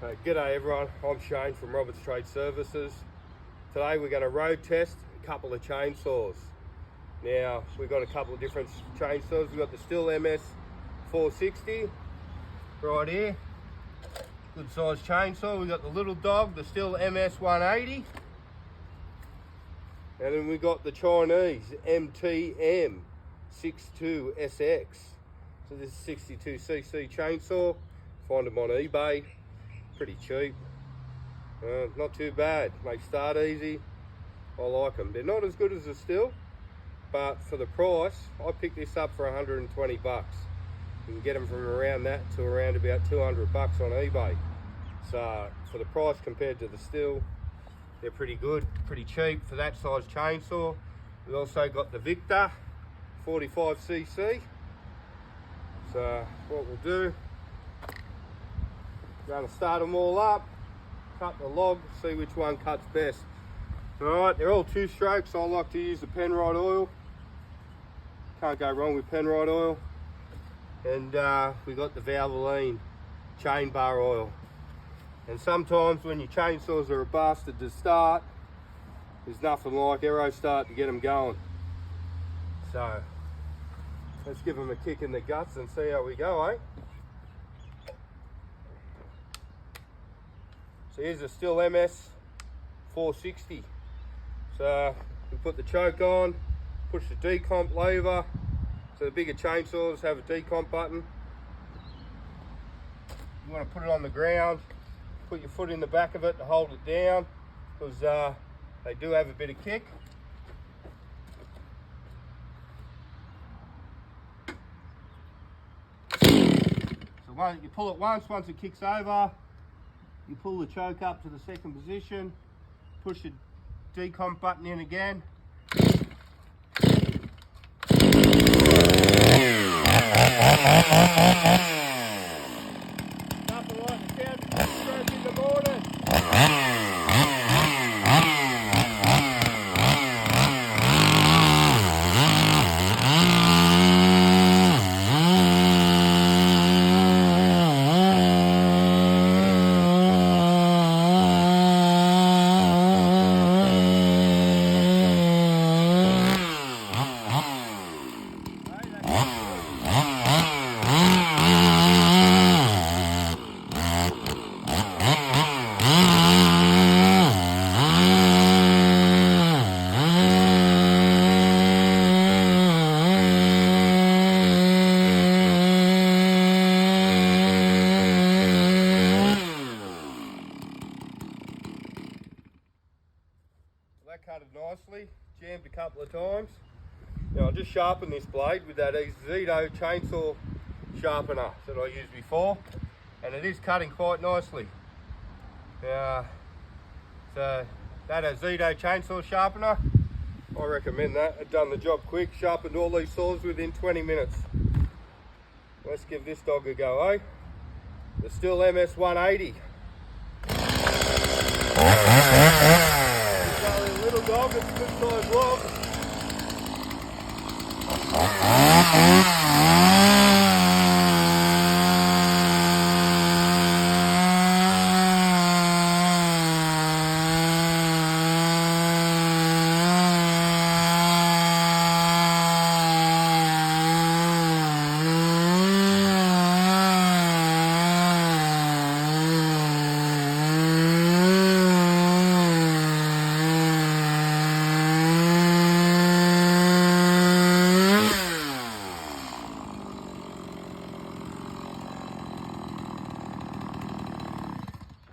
G'day everyone, I'm Shane from Roberts Trade Services. Today we're going to road test a couple of chainsaws. Now we've got a couple of different chainsaws. We've got the Stihl MS 460 right here, good size chainsaw. We've got the little dog, the Stihl MS 180, and then we've got the Chinese MTM 62SX. So this is 62cc chainsaw. Find them on eBay, pretty cheap, not too bad, make start easy. I like them. They're not as good as the Stihl, but for the price, I picked this up for 120 bucks. You can get them from around that to around about 200 bucks on eBay. So for the price compared to the Stihl, they're pretty good, pretty cheap for that size chainsaw. We also got the Victor 45cc. So what we'll do, going to start them all up, cut the log, see which one cuts best. Alright, they're all 2 strokes. I like to use the Penrite oil. Can't go wrong with Penrite oil. And we got the Valvoline chain bar oil. And sometimes when your chainsaws are a bastard to start, there's nothing like Aerostart to get them going. So let's give them a kick in the guts and see how we go, eh? So here's a Stihl MS 460. So we put the choke on, push the decomp lever. So the bigger chainsaws have a decomp button. You want to put it on the ground, put your foot in the back of it to hold it down, because they do have a bit of kick. So you pull it once it kicks over, you pull the choke up to the second position, push the decomp button in again. Nothing like the sound of a stroke in the morning. That cut it nicely, jammed a couple of times. Now I'll just sharpen this blade with that Stihl chainsaw sharpener that I used before, and it is cutting quite nicely. So that Stihl chainsaw sharpener, I recommend that. It done the job quick, sharpened all these saws within 20 minutes. Let's give this dog a go, eh? The Stihl MS 180. Little dog, it's a good size log.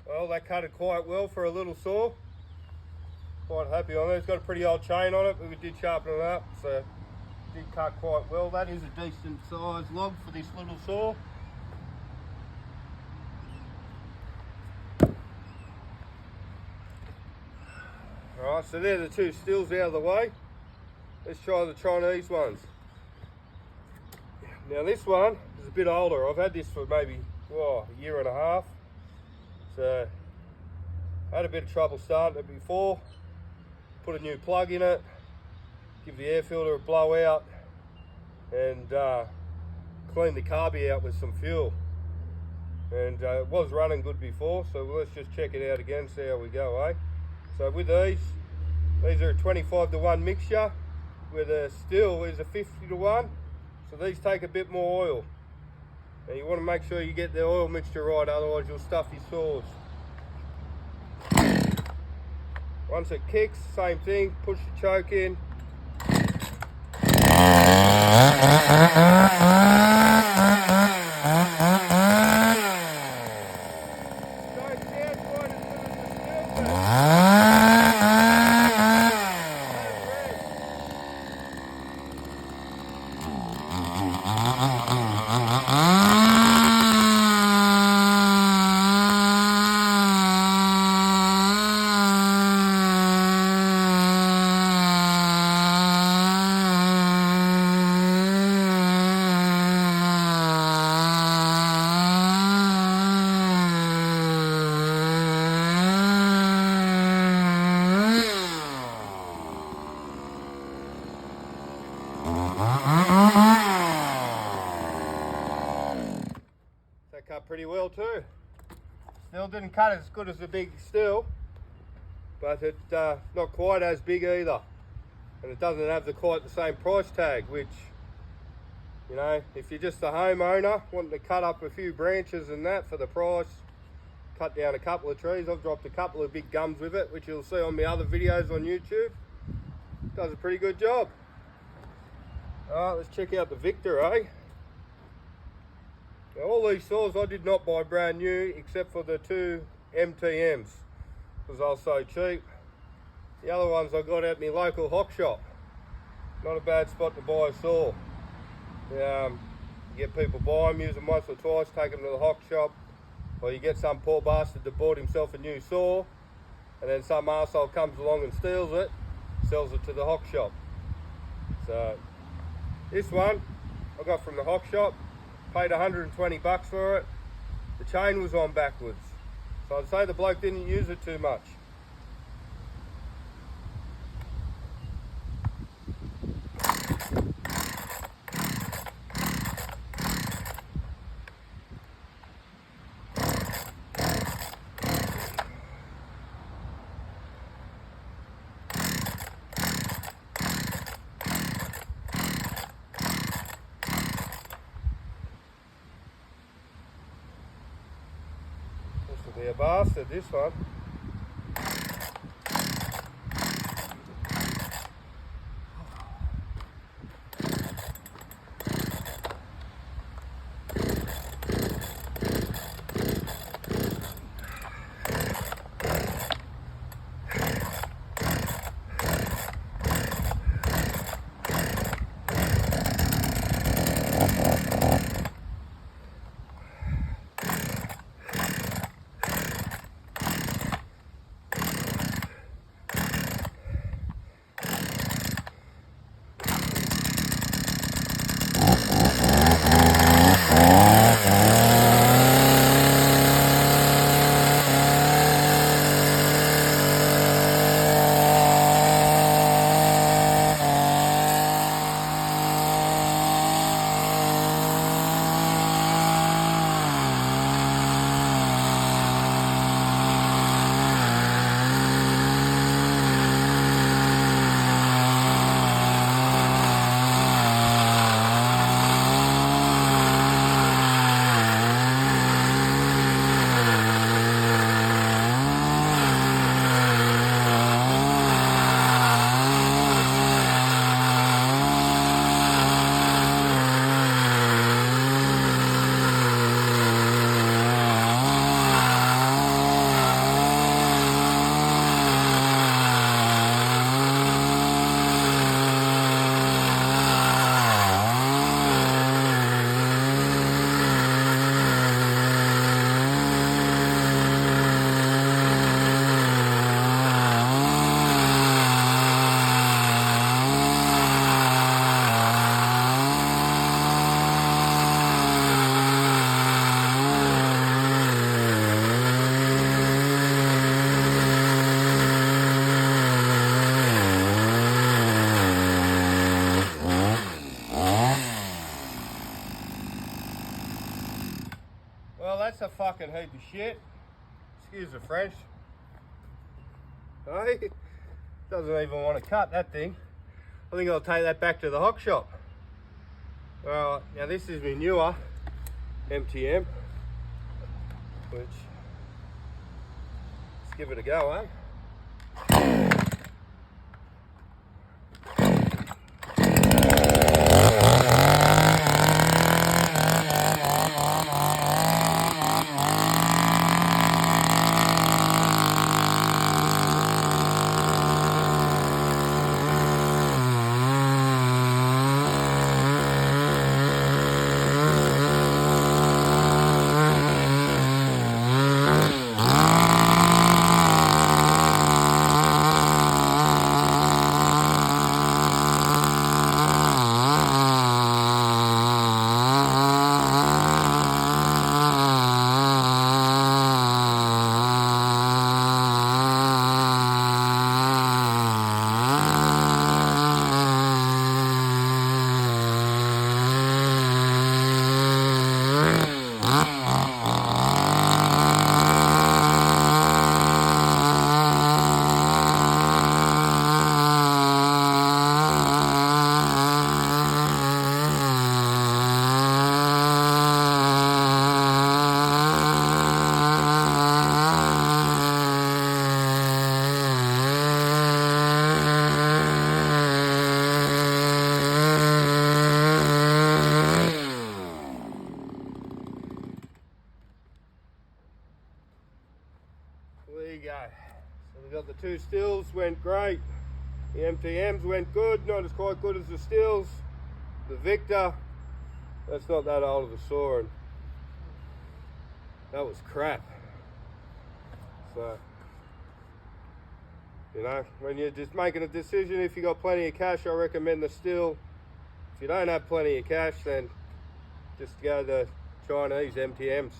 Well, that cut it quite well for a little saw. Quite happy on it. It's got a pretty old chain on it, but we did sharpen it up, so it did cut quite well. That is a decent size log for this little saw. Alright, so they're the 2 Stihls out of the way. Let's try the Chinese ones. Now this one is a bit older. I've had this for maybe a year and a half. So I had a bit of trouble starting it before. Put a new plug in it, give the air filter a blow out, and clean the carby out with some fuel. and it was running good before, so let's just check it out again, see how we go, eh? So with these are a 25-to-1 mixture, where the Stihl is a 50-to-1, so these take a bit more oil. Now you want to make sure you get the oil mixture right, otherwise you'll stuff your saws. Once it kicks, same thing, push the choke in. That cut pretty well too. Still didn't cut as good as the big Stihl, but it's not quite as big either, and it doesn't have quite the same price tag, which, you know, if you're just a homeowner wanting to cut up a few branches and that for the price, cut down a couple of trees. I've dropped a couple of big gums with it, which you'll see on my other videos on YouTube. Does a pretty good job. Alright, let's check out the Victor, eh? Now, all these saws I did not buy brand new, except for the two MTMs, because they were so cheap. The other ones I got at my local hock shop. Not a bad spot to buy a saw. You get people buy them, use them once or twice, take them to the hock shop, or you get some poor bastard that bought himself a new saw, and then some arsehole comes along and steals it, sells it to the hock shop. So this one I got from the hock shop, paid 120 bucks for it. The chain was on backwards, so I'd say the bloke didn't use it too much. This will be a bastard, this one. that's a fucking heap of shit. Excuse the French. Hey, doesn't even want to cut that thing. I think I'll take that back to the hock shop. Alright, now this is my newer MTM, which, let's give it a go, eh? There you go. So we got the two Stihls, went great. The MTMs went good, not as quite good as the Stihls. The Victor, that's not that old of a saw, and that was crap. So, you know, when you're just making a decision, if you got plenty of cash, I recommend the Stihl. If you don't have plenty of cash, then just go the Chinese MTMs.